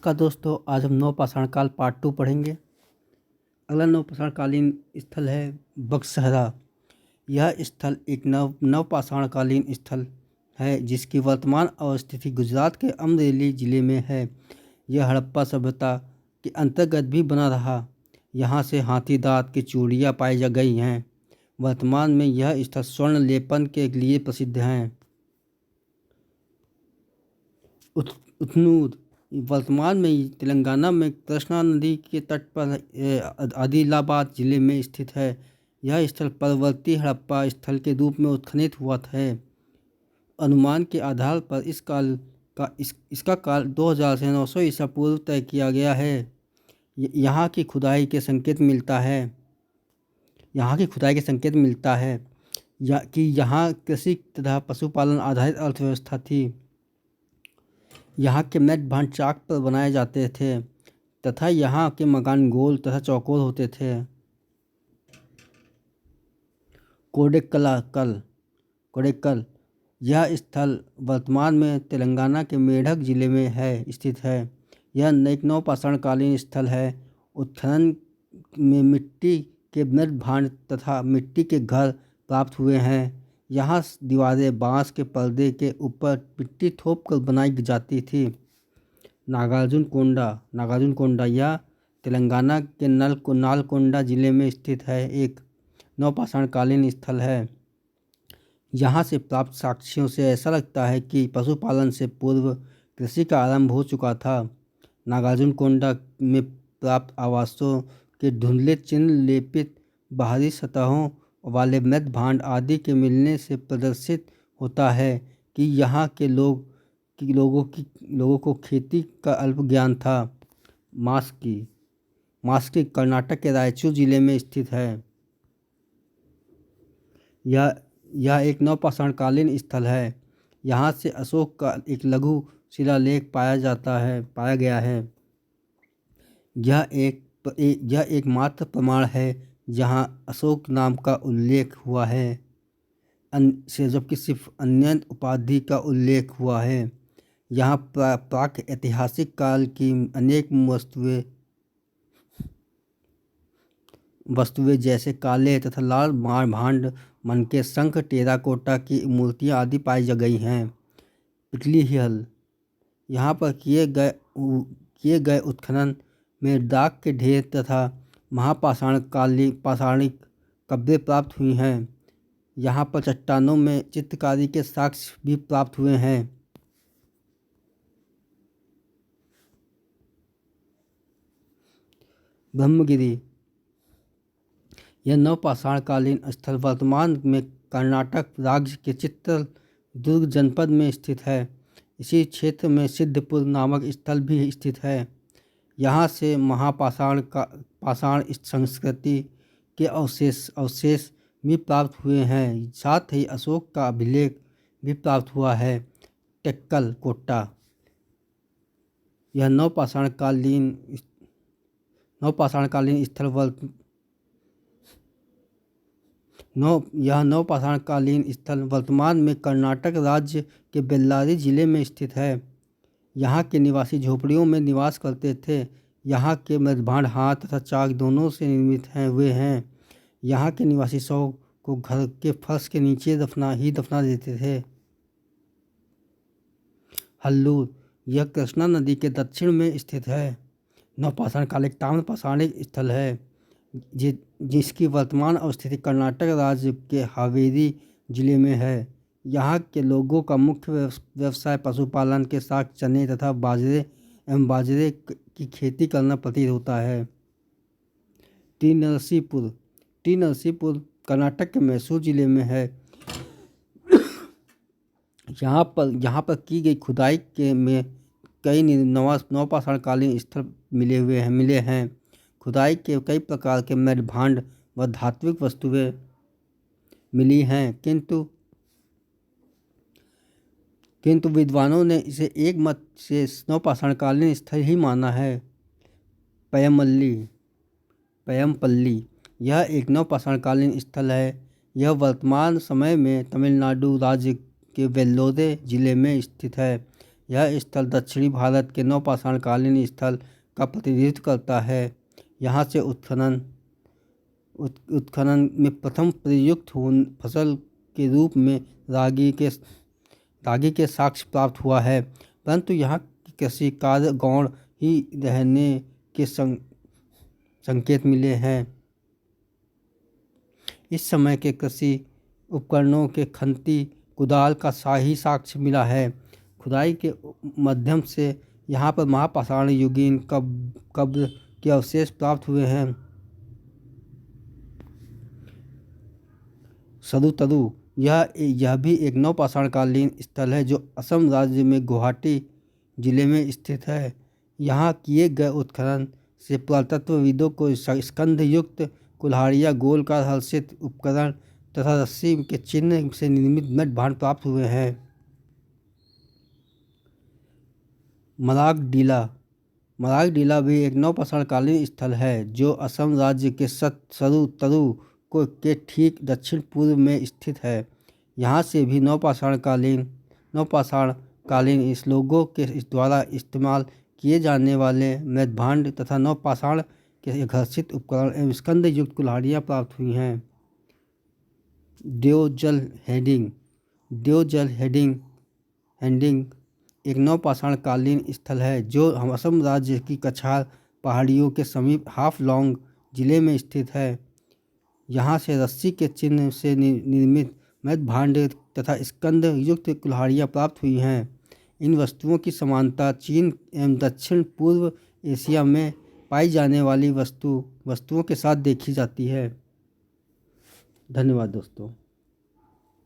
नमस्कार दोस्तों, आज हम नवपाषाण काल पार्ट 2 पढ़ेंगे। अगला नवपाषाण कालीन स्थल है बगसहरा। यह स्थल एक नवपाषाण कालीन स्थल है जिसकी वर्तमान अवस्थिति गुजरात के अमरेली जिले में है। यह हड़प्पा सभ्यता के अंतर्गत भी बना रहा। यहाँ से हाथी दांत की चूड़ियाँ पाई जा गई हैं। वर्तमान में यह स्थल स्वर्ण लेपन के लिए प्रसिद्ध है। उथनूर वर्तमान में तेलंगाना में कृष्णा नदी के तट पर आदिलाबाद जिले में स्थित है। यह स्थल परवर्ती हड़प्पा स्थल के रूप में उत्खनित हुआ है। अनुमान के आधार पर इसका काल 2000 से 900 ईसा पूर्व तय किया गया है। यहाँ की खुदाई के संकेत मिलता है कि यहाँ कृषि तथा पशुपालन आधारित अर्थव्यवस्था थी। यहाँ के मृत भांड चाक पर बनाए जाते थे तथा यहाँ के मकान गोल तथा चौकोर होते थे। कोडेक्कल यह स्थल वर्तमान में तेलंगाना के मेढक जिले में स्थित है। यह एक नवपाषाण कालीन स्थल है। उत्खनन में मिट्टी के मृत भांड तथा मिट्टी के घर प्राप्त हुए हैं। यहाँ दीवारें बांस के पर्दे के ऊपर मिट्टी थोप कर बनाई जाती थी। नागार्जुनकोंडा यह तेलंगाना के नालकोंडा जिले में स्थित है एक नवपाषाण कालीन स्थल है। यहाँ से प्राप्त साक्ष्यों से ऐसा लगता है कि पशुपालन से पूर्व कृषि का आरंभ हो चुका था। नागार्जुनकोंडा में प्राप्त आवासों के धुंधले चिन्ह लेपित बाहरी सतहों वाले मृत भांड आदि के मिलने से प्रदर्शित होता है कि यहाँ के लोगों को खेती का अल्प ज्ञान था। मास्की कर्नाटक के रायचूर जिले में स्थित है। यह एक नवपाषाण कालीन स्थल है। यहाँ से अशोक का एक लघु शिलालेख पाया गया है। यह एकमात्र प्रमाण है जहाँ अशोक नाम का उल्लेख हुआ है, जबकि सिर्फ अन्य उपाधि का उल्लेख हुआ है। यहाँ प्राक ऐतिहासिक काल की अनेक वस्तुएं जैसे काले तथा लाल भांड, मनके, शंख, टेराकोटा की मूर्तियाँ आदि पाई जा गई हैं। पिटली हल यहाँ पर किए गए उत्खनन में डाक के ढेर तथा पाषाणिक कब्जें प्राप्त हुई हैं। यहाँ पर चट्टानों में चित्रकारी के साक्ष्य भी प्राप्त हुए हैं। ब्रह्मगिरी यह नवपाषाण कालीन स्थल वर्तमान में कर्नाटक राज्य के चित्रदुर्ग जनपद में स्थित है। इसी क्षेत्र में सिद्धपुर नामक स्थल भी स्थित है। यहाँ से पाषाण संस्कृति के अवशेष भी प्राप्त हुए हैं। साथ ही अशोक का अभिलेख भी प्राप्त हुआ है। टेक्कल कोट्टा यह नवपाषाण कालीन स्थल वर्तमान में कर्नाटक राज्य के बेल्लारी जिले में स्थित है। यहाँ के निवासी झोपड़ियों में निवास करते थे। यहाँ के मृतभांड हाथ तथा चाक दोनों से निर्मित हुए हैं। यहाँ के निवासी शव को घर के फर्श के नीचे दफना देते थे। हल्लूर यह कृष्णा नदी के दक्षिण में स्थित है। नवपाषाण काल एक ताम्रपाषाणिक स्थल है जिसकी वर्तमान अवस्थिति कर्नाटक राज्य के हावेरी जिले में है। यहाँ के लोगों का मुख्य व्यवसाय पशुपालन के साथ चने तथा बाजरे की खेती करना प्रतीत होता है। टी नरसीपुर कर्नाटक के मैसूर जिले में है। यहाँ पर की गई खुदाई में कई नवपाषाण कालीन स्थल मिले हैं। खुदाई के कई प्रकार के मृत भांड व धात्विक वस्तुएं मिली हैं, किंतु विद्वानों ने इसे एक मत से नवपाषाण कालीन स्थल ही माना है। पयमपल्ली यह एक नवपाषाण कालीन स्थल है। यह वर्तमान समय में तमिलनाडु राज्य के वेल्लोरे जिले में स्थित है। यह स्थल दक्षिणी भारत के नवपाषाणकालीन स्थल का प्रतिनिधित्व करता है। यहाँ से उत्खनन में प्रथम प्रयुक्त फसल के रूप में रागी के साक्ष्य प्राप्त हुआ है, परंतु यहाँ की कृषि कार्य गौण ही रहने के संकेत मिले हैं। इस समय के कृषि उपकरणों के खंती कुदाल का शाही साक्ष्य मिला है। खुदाई के माध्यम से यहाँ पर महापाषाण युगीन कब्र के अवशेष प्राप्त हुए हैं। सरुतरु यह भी एक नवपाषाणकालीन स्थल है जो असम राज्य में गुवाहाटी जिले में स्थित है। यहाँ किए गए उत्खनन से पुरातत्वविदों को स्कंध युक्त कुल्हाड़ियाँ, गोलकार हलसित उपकरण तथा रस्सी के चिन्ह से निर्मित मृत भांड प्राप्त हुए हैं। मरागडीला भी एक नवपाषाणकालीन स्थल है जो असम राज्य के सरुतरु के ठीक दक्षिण पूर्व में स्थित है। यहाँ से भी नवपाषाणकालीन इस लोगों के द्वारा इस्तेमाल किए जाने वाले मृदभांड तथा नवपाषाण के घर्षित उपकरण एवं स्कंद युक्त कुल्हाड़ियाँ प्राप्त हुई हैं। देवजल हैडिंग एक नवपाषाणकालीन स्थल है जो असम राज्य की कछार पहाड़ियों के समीप हाफलॉन्ग जिले में स्थित है। यहाँ से रस्सी के चिन्ह से निर्मित मृदभांड तथा स्कंद युक्त कुल्हाड़ियाँ प्राप्त हुई हैं। इन वस्तुओं की समानता चीन एवं दक्षिण पूर्व एशिया में पाई जाने वाली वस्तुओं के साथ देखी जाती है। धन्यवाद दोस्तों।